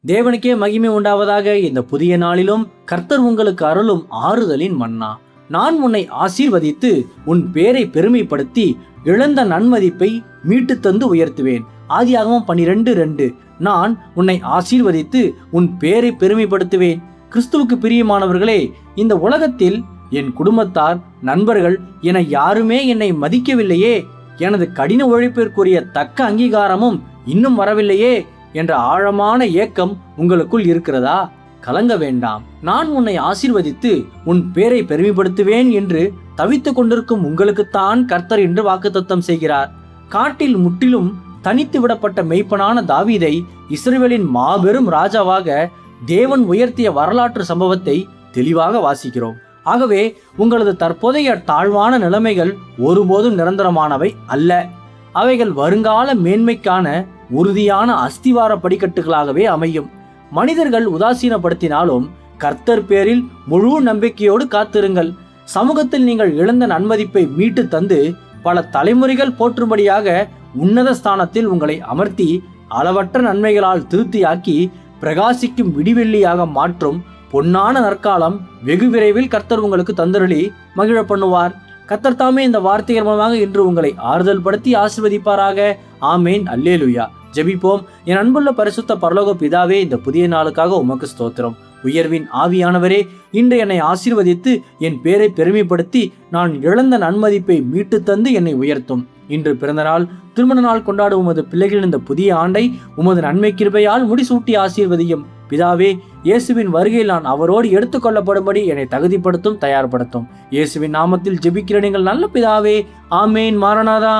தேவனுக்கே மகிமை உண்டாவதாக. இந்த புதிய நாளிலும் கர்த்தர் உங்களுக்கு அருளும் ஆறுதலின் மன்னா. நான் உன்னை ஆசீர்வதித்து உன் பேரை பெருமைப்படுத்தி இழந்த நன்மதிப்பை மீட்டு தந்து உயர்த்துவேன். ஆதியாகமம் 12:2. நான் உன்னை ஆசீர்வதித்து உன் பேரை பெருமைப்படுத்துவேன். கிறிஸ்துவுக்கு பிரியமானவர்களே, இந்த உலகத்தில் என் குடும்பத்தார், நண்பர்கள் என யாருமே என்னை மதிக்கவில்லையே, எனது கடின உழைப்பிற்குரிய தக்க அங்கீகாரமும் இன்னும் வரவில்லையே என்ற ஆழமான ஏக்கம் உங்களுக்குள் இருக்கிறதா? கலங்க வேண்டாம். நான் உன்னை ஆசீர்வதித்து உன் பேரை பெருமைப்படுத்துவேன் என்று தவித்துக் கொண்டிருக்கும் உங்களுக்குத்தான் கர்த்தர் என்று வாக்குத்தத்தம் செய்கிறார். காட்டில் முற்றிலும் தனித்து விடப்பட்ட மெய்ப்பனான தாவீதை இஸ்ரவேலின் மாபெரும் ராஜாவாக தேவன் உயர்த்திய வரலாற்று சம்பவத்தை தெளிவாக வாசிக்கிறோம். ஆகவே உங்களது தற்போதைய தாழ்வான நிலைமைகள் ஒருபோதும் நிரந்தரமானவை அல்ல. அவைகள் வருங்கால மேன்மைக்கான உறுதியான அஸ்திவார படிக்கட்டுகளாகவே அமையும். மனிதர்கள் உதாசீனப்படுத்தினாலும் கர்த்தர் பேரில் முழு நம்பிக்கையோடு காத்திருங்கள். சமூகத்தில் நீங்கள் இழந்த நன்மதிப்பை மீட்டு தந்து பல தலைமுறைகள் போற்றும்படியாக உன்னத ஸ்தானத்தில் உங்களை அமர்த்தி அளவற்ற நன்மைகளால் திருப்தியாக்கி பிரகாசிக்கும் விடிவெள்ளியாக மாற்றும் பொன்னான நற்காலம் வெகு விரைவில் கர்த்தர் உங்களுக்கு தந்தருளி மகிழ பண்ணுவார். கர்த்தர் தாமே இந்த வார்த்தைகள் மூலமாக இன்று உங்களை ஆறுதல் படுத்தி ஆசீர்வதிப்பாராக. ஆமேன். அல்லேலூயா. ஜெபிப்போம். என் அன்புள்ள பரிசுத்த பரலோக பிதாவே, இந்த புதிய நாளுக்காக உமக்கு ஸ்தோத்திரம். உயர்வின் ஆவியானவரே, இன்று என்னை ஆசீர்வதித்து என் பேரை பெருமைப்படுத்தி நான் இழந்த நன்மதிப்பை மீட்டு தந்து என்னை உயர்த்தும். இன்று பிறந்த நாள், திருமண நாள் கொண்டாடும் உமது பிள்ளைகள் இந்த புதிய ஆண்டை உமது நன்மை கிருபையால் முடிசூட்டி ஆசீர்வதியும். பிதாவே, இயேசுவின் வருகையில் நான் அவரோடு எடுத்துக்கொள்ளப்படும்படி என்னை தகுதிப்படுத்தும், தயார்படுத்தும். இயேசுவின் நாமத்தில் ஜெபிக்கிற நீங்கள் நல்ல பிதாவே. ஆமேன். மாரநாதா.